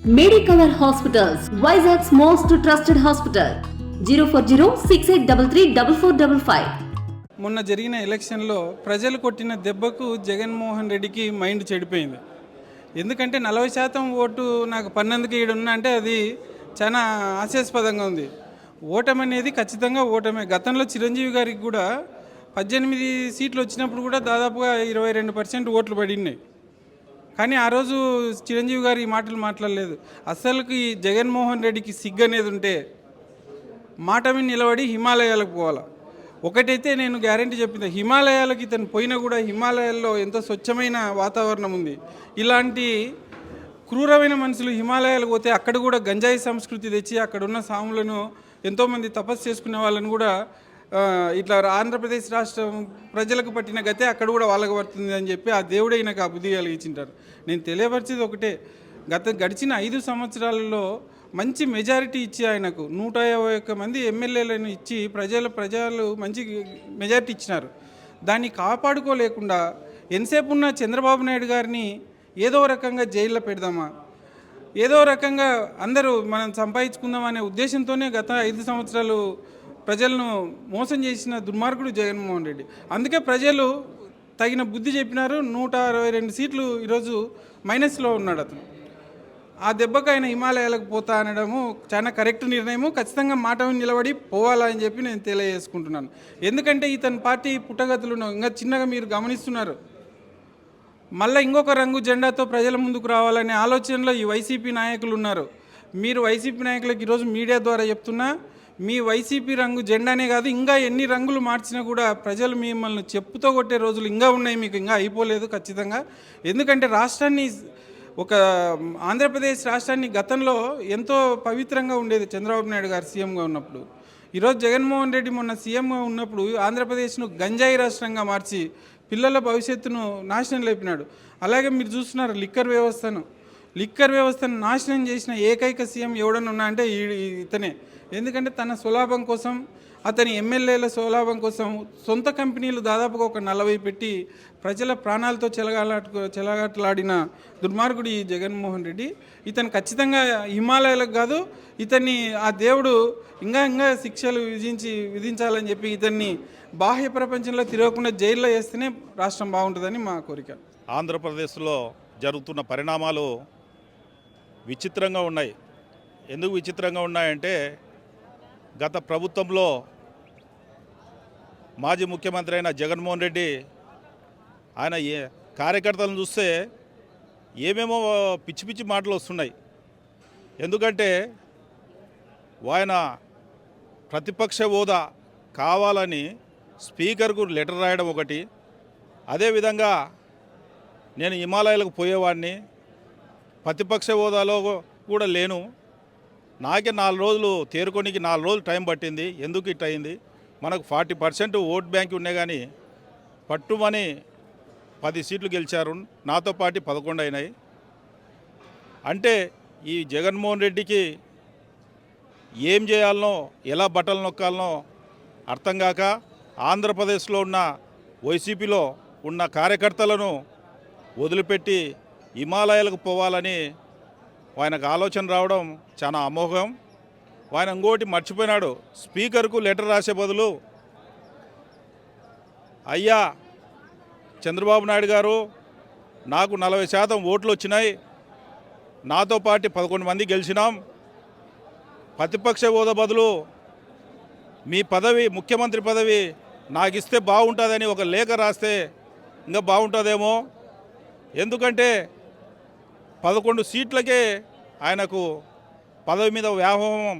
Medicover Hospitals, Vizag's most trusted hospital. 04068334455. మొన్న జరిగిన ఎలక్షన్లో ప్రజలు కొట్టిన దెబ్బకు జగన్మోహన్ రెడ్డికి మైండ్ చెడిపోయింది. ఎందుకంటే 40% ఓటు నాకు పన్నందుకు ఈడున్నా అంటే అది చాలా హాస్యాస్పదంగా ఉంది. ఓటమి అనేది ఖచ్చితంగా ఓటమే. గతంలో చిరంజీవి గారికి కూడా 18 సీట్లు వచ్చినప్పుడు కూడా దాదాపుగా 22% ఓట్లు పడినాయి. కానీ ఆ రోజు చిరంజీవి గారు ఈ మాటలు మాట్లాడలేదు. అసలుకి జగన్మోహన్ రెడ్డికి సిగ్గు అనేది ఉంటే మాట మీద నిలబడి హిమాలయాలకు పోవాలి. ఒకటైతే నేను గ్యారంటీ చెప్పింది, హిమాలయాలకి ఇతను పోయినా కూడా హిమాలయాల్లో ఎంతో స్వచ్ఛమైన వాతావరణం ఉంది. ఇలాంటి క్రూరమైన మనుషులు హిమాలయాలకు పోతే అక్కడ కూడా గంజాయి సంస్కృతి తెచ్చి అక్కడ ఉన్న సాములను ఎంతోమంది తపస్సు చేసుకునే వాళ్ళని కూడా ఇట్లా ఆంధ్రప్రదేశ్ రాష్ట్రం ప్రజలకు పట్టిన గతే అక్కడ కూడా వాళ్ళకు పడుతుంది అని చెప్పి ఆ దేవుడే నాకు ఆ బుద్ధి కలిగించింటారు. నేను తెలియపరిచేది ఒకటే, గడిచిన 5 సంవత్సరాలలో మంచి మెజారిటీ ఇచ్చి ఆయనకు 151 మంది ఎమ్మెల్యేలను ఇచ్చి ప్రజలు మంచి మెజారిటీ ఇచ్చినారు. దాన్ని కాపాడుకోలేకుండా ఎంతసేపు ఉన్న చంద్రబాబు నాయుడు గారిని ఏదో రకంగా జైల్లో పెడదామా, ఏదో రకంగా అందరూ మనం సంపాదించుకుందాం అనే ఉద్దేశంతోనే గత 5 సంవత్సరాలు ప్రజలను మోసం చేసిన దుర్మార్గుడు జగన్మోహన్ రెడ్డి. అందుకే ప్రజలు తగిన బుద్ధి చెప్పినారు. 162 సీట్లు ఈరోజు మైనస్లో ఉన్నాడు అతను. ఆ దెబ్బకు ఆయన హిమాలయాలకు పోతా అనడము చాలా కరెక్ట్ నిర్ణయము. ఖచ్చితంగా మాట నిలబడి పోవాలని చెప్పి నేను తెలియజేసుకుంటున్నాను. ఎందుకంటే ఇతని పార్టీ పుట్టగతులు ఇంకా చిన్నగా మీరు గమనిస్తున్నారు. మళ్ళీ ఇంకొక రంగు జెండాతో ప్రజల ముందుకు రావాలనే ఆలోచనలో ఈ వైసీపీ నాయకులు ఉన్నారు. మీరు వైసీపీ నాయకులకు ఈరోజు మీడియా ద్వారా చెప్తున్నా, మీ వైసీపీ రంగు జెండానే కాదు, ఇంకా ఎన్ని రంగులు మార్చినా కూడా ప్రజలు మిమ్మల్ని చెప్పుతో కొట్టే రోజులు ఇంకా ఉన్నాయి, మీకు ఇంకా అయిపోలేదు ఖచ్చితంగా. ఎందుకంటే రాష్ట్రాన్ని ఒక ఆంధ్రప్రదేశ్ రాష్ట్రాన్ని గతంలో ఎంతో పవిత్రంగా ఉండేది చంద్రబాబు నాయుడు గారు సీఎంగా ఉన్నప్పుడు. ఈరోజు జగన్మోహన్ రెడ్డి మొన్న సీఎంగా ఉన్నప్పుడు ఆంధ్రప్రదేశ్ను గంజాయి రాష్ట్రంగా మార్చి పిల్లల భవిష్యత్తును నాశనం లేపినాడు. అలాగే మీరు చూస్తున్నారు లిక్కర్ వ్యవస్థను నాశనం చేసిన ఏకైక సీఎం ఎవడన్నా ఉన్నా అంటే ఇతనే. ఎందుకంటే తన స్వలాభం కోసం, అతని ఎమ్మెల్యేల స్వలాభం కోసం సొంత కంపెనీలు దాదాపుగా ఒక 40 పెట్టి ప్రజల ప్రాణాలతో చెలగాటలాడిన దుర్మార్గుడు ఈ జగన్మోహన్ రెడ్డి. ఇతను ఖచ్చితంగా హిమాలయాలకు కాదు, ఇతన్ని ఆ దేవుడు ఇంకా శిక్షలు విధించాలని చెప్పి ఇతన్ని బాహ్య ప్రపంచంలో తిరగకుండా జైల్లో వేస్తేనే రాష్ట్రం బాగుంటుందని మా కోరిక. ఆంధ్రప్రదేశ్లో జరుగుతున్న పరిణామాలు విచిత్రంగా ఉన్నాయి. ఎందుకు విచిత్రంగా ఉన్నాయంటే, గత ప్రభుత్వంలో మాజీ ముఖ్యమంత్రి అయిన జగన్మోహన్ రెడ్డి ఆయన కార్యకర్తలను చూస్తే ఏమేమో పిచ్చి పిచ్చి మాటలు వస్తున్నాయి. ఎందుకంటే ఆయన ప్రతిపక్ష హోదా కావాలని స్పీకర్కు లెటర్ రాయడం ఒకటి, అదేవిధంగా నేను హిమాలయాలకు పోయేవాడిని, ప్రతిపక్ష హోదాలో కూడా లేను, నాకే 4 రోజులు తేరుకోనికి 4 రోజులు టైం పట్టింది, ఎందుకు ఇట్ అయింది, మనకు 40% ఓట్ బ్యాంక్ ఉన్నాయి కానీ పట్టుమని 10 సీట్లు గెలిచారు, నాతో పాటు 11 అయినాయి. అంటే ఈ జగన్మోహన్ రెడ్డికి ఏం చేయాలనో, ఎలా బట్టలు నొక్కాలనో అర్థం కాక ఆంధ్రప్రదేశ్లో ఉన్న వైసీపీలో ఉన్న కార్యకర్తలను వదిలిపెట్టి హిమాలయాలకు పోవాలని ఆయనకు ఆలోచన రావడం చాలా అమోఘం. ఆయన ఇంకోటి మర్చిపోయినాడు, స్పీకర్కు లెటర్ రాసే బదులు, అయ్యా చంద్రబాబు నాయుడు గారు నాకు 40% ఓట్లు వచ్చినాయి, నాతో పాటు 11 మంది గెలిచినాం, ప్రతిపక్ష హోదా బదులు మీ పదవి, ముఖ్యమంత్రి పదవి నాకు ఇస్తే బాగుంటుందని ఒక లేఖ రాస్తే ఇంకా బాగుంటుందేమో. ఎందుకంటే 11 సీట్లకే ఆయనకు పదవి మీద వ్యామోహం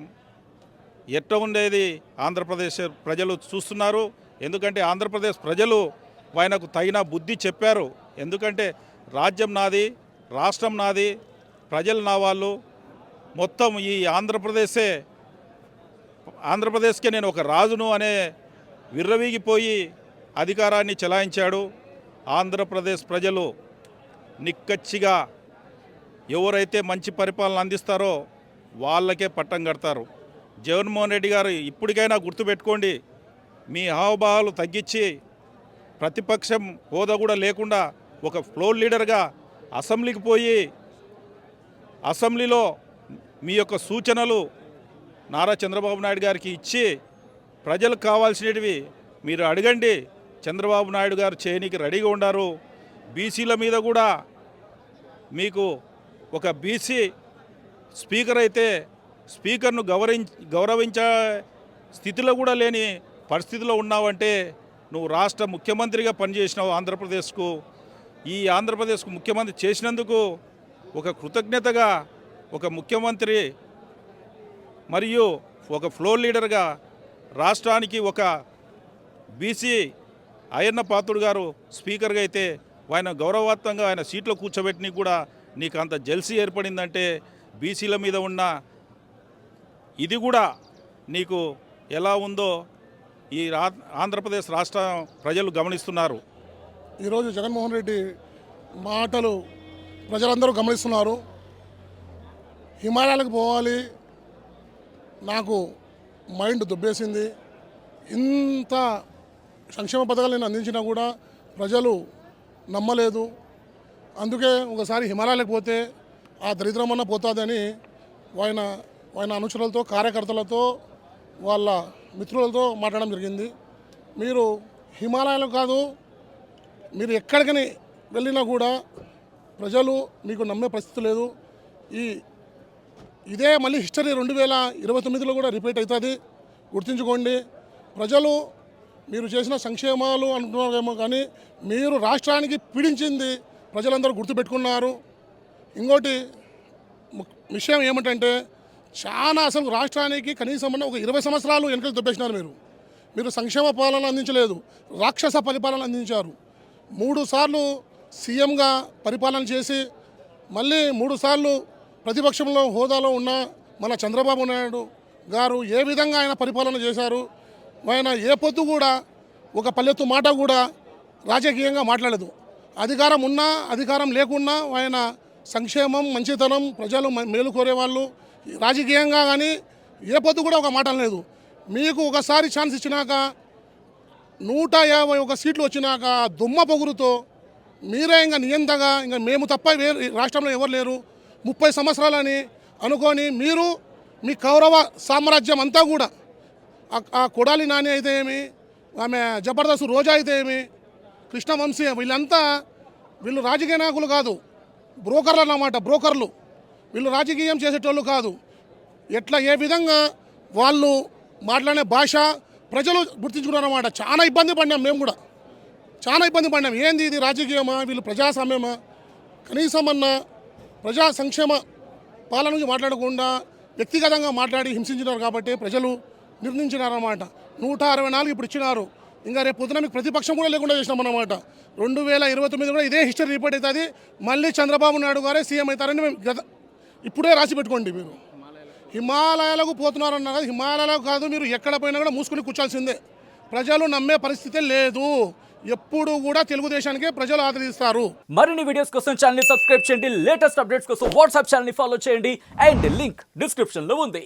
ఎట్లా ఉండేది ఆంధ్రప్రదేశ్ ప్రజలు చూస్తున్నారు. ఎందుకంటే ఆంధ్రప్రదేశ్ ప్రజలు ఆయనకు తగిన బుద్ధి చెప్పారు. ఎందుకంటే రాజ్యం నాది, రాష్ట్రం నాది, ప్రజలు నా వాళ్ళు, మొత్తం ఈ ఆంధ్రప్రదేశ్కే నేను ఒక రాజును అనే విర్రవీగిపోయి అధికారాన్ని చెలాయించాడు. ఆంధ్రప్రదేశ్ ప్రజలు నిక్కచ్చిగా ఎవరైతే మంచి పరిపాలన అందిస్తారో వాళ్ళకే పట్టం కడతారు. జగన్మోహన్ రెడ్డి గారు ఇప్పటికైనా గుర్తుపెట్టుకోండి, మీ హావభావాలు తగ్గించి ప్రతిపక్షం హోదా కూడా లేకుండా ఒక ఫ్లోర్ లీడర్గా అసెంబ్లీకి పోయి అసెంబ్లీలో మీ యొక్క సూచనలు నారా చంద్రబాబు నాయుడు గారికి ఇచ్చి ప్రజలకు కావాల్సినవి మీరు అడగండి. చంద్రబాబు నాయుడు గారు చేయనికి రెడీగా ఉన్నారు. బీసీల మీద కూడా మీకు ఒక బీసీ స్పీకర్ అయితే స్పీకర్ను గౌరవించే స్థితిలో కూడా లేని పరిస్థితిలో ఉన్నావంటే నువ్వు రాష్ట్ర ముఖ్యమంత్రిగా పనిచేసినావు ఆంధ్రప్రదేశ్కు. ఈ ఆంధ్రప్రదేశ్కు ముఖ్యమంత్రి చేసినందుకు ఒక కృతజ్ఞతగా ఒక ముఖ్యమంత్రి మరియు ఒక ఫ్లోర్ లీడర్గా రాష్ట్రానికి ఒక బీసీ అయ్యన్న పాత్రుడు గారు స్పీకర్గా అయితే ఆయన గౌరవాత్మకంగా ఆయన సీట్లో కూర్చోబెట్టిన కూడా నీకు అంత జెల్సీ ఏర్పడిందంటే బీసీల మీద ఉన్న ఇది కూడా నీకు ఎలా ఉందో ఈ ఆంధ్రప్రదేశ్ రాష్ట్ర ప్రజలు గమనిస్తున్నారు. ఈరోజు జగన్మోహన్ రెడ్డి మాటలు ప్రజలందరూ గమనిస్తున్నారు. హిమాలయాలకు పోవాలి, నాకు మైండ్ దుబ్బేసింది, ఇంత సంక్షేమ పథకాలు నేను అందించినా కూడా ప్రజలు నమ్మలేదు, అందుకే ఒకసారి హిమాలయాలకు పోతే ఆ దరిద్రమన్నా పోతుందని ఆయన అనుచరులతో కార్యకర్తలతో వాళ్ళ మిత్రులతో మాట్లాడడం జరిగింది. మీరు హిమాలయాలు కాదు, మీరు ఎక్కడికని వెళ్ళినా కూడా ప్రజలు మీకు నమ్మే పరిస్థితి లేదు. ఇదే మళ్ళీ హిస్టరీ 2029లో కూడా రిపీట్ అవుతుంది, గుర్తుంచుకోండి. ప్రజలు మీరు చేసిన సంక్షేమాలు అంటున్నారేమో కానీ మీరు రాష్ట్రానికి పీడించింది ప్రజలందరూ గుర్తుపెట్టుకున్నారు. ఇంకోటి విషయం ఏమిటంటే చాలా అసలు రాష్ట్రానికి కనీసం ఒక 20 సంవత్సరాలు వెనకలు దొబ్బేసినారు. మీరు సంక్షేమ పాలన అందించలేదు, రాక్షస పరిపాలన అందించారు. 3 సార్లు సీఎంగా పరిపాలన చేసి మళ్ళీ 3 సార్లు ప్రతిపక్షంలో హోదాలో ఉన్న మన చంద్రబాబు నాయుడు గారు ఏ విధంగా ఆయన పరిపాలన చేశారు. ఆయన ఏ పొద్దు కూడా ఒక పల్లెత్తు మాట కూడా రాజకీయంగా మాట్లాడలేదు. అధికారం ఉన్నా అధికారం లేకున్నా ఆయన సంక్షేమం, మంచితనం, ప్రజలు మేలు కోరేవాళ్ళు రాజకీయంగా కానీ ఏ పొద్దు కూడా ఒక మాట లేదు. మీకు ఒకసారి ఛాన్స్ ఇచ్చినాక 151 సీట్లు వచ్చినాక దుమ్మ పొగురుతో మీరే ఇంకా నియంతగా ఇంకా మేము తప్ప వేరే రాష్ట్రంలో ఎవరు లేరు 30 సంవత్సరాలని అనుకొని మీరు మీ కౌరవ సామ్రాజ్యం అంతా కూడా ఆ కొడాలి నాని అయితే ఏమి, ఆమె జబర్దస్త్ రోజా అయితే ఏమి, కృష్ణవంశీ వీళ్ళు రాజకీయ నాయకులు కాదు, బ్రోకర్లు అన్నమాట. బ్రోకర్లు వీళ్ళు రాజకీయం చేసేటోళ్ళు కాదు. ఏ విధంగా వాళ్ళు మాట్లాడే భాష ప్రజలు గుర్తించుకున్నారన్నమాట. చాలా ఇబ్బంది పడినాం, మేము కూడా చాలా ఇబ్బంది పడినాం. ఏంది ఇది రాజకీయమా, వీళ్ళు ప్రజాస్వామ్యమా? కనీసం అన్న ప్రజా సంక్షేమ పాలన నుంచి మాట్లాడకుండా వ్యక్తిగతంగా మాట్లాడి హింసించినారు కాబట్టి ప్రజలు నిర్ణయించినారన్నమాట. 164 ఇప్పుడు ఇచ్చినారు. ఇంకా రేపు పొద్దున మీకు ప్రతిపక్షం కూడా లేకుండా చేసినామన్నమాట. 2029 కూడా ఇదే హిస్టరీ రిపీట్ అవుతుంది. మళ్ళీ చంద్రబాబు నాయుడు గారే సీఎం అవుతారని మేము ఇప్పుడే రాసి పెట్టుకోండి. మీరు హిమాలయాలకు పోతున్నారన్నారు, హిమాలయాలకు కాదు, మీరు ఎక్కడ పోయినా కూడా మూసుకుని కూర్చోాల్సిందే. ప్రజలు నమ్మే పరిస్థితి లేదు. ఎప్పుడు కూడా తెలుగుదేశానికే ప్రజలు ఆదరిస్తారు. మరిన్ని వీడియోస్ కోసం ఛానల్ ని సబ్స్క్రైబ్ చేయండి, లేటెస్ట్ అప్డేట్స్ కోసం వాట్సాప్ ఛానల్ ని ఫాలో చేయండి అండ్ లింక్ డిస్క్రిప్షన్ లో ఉంది.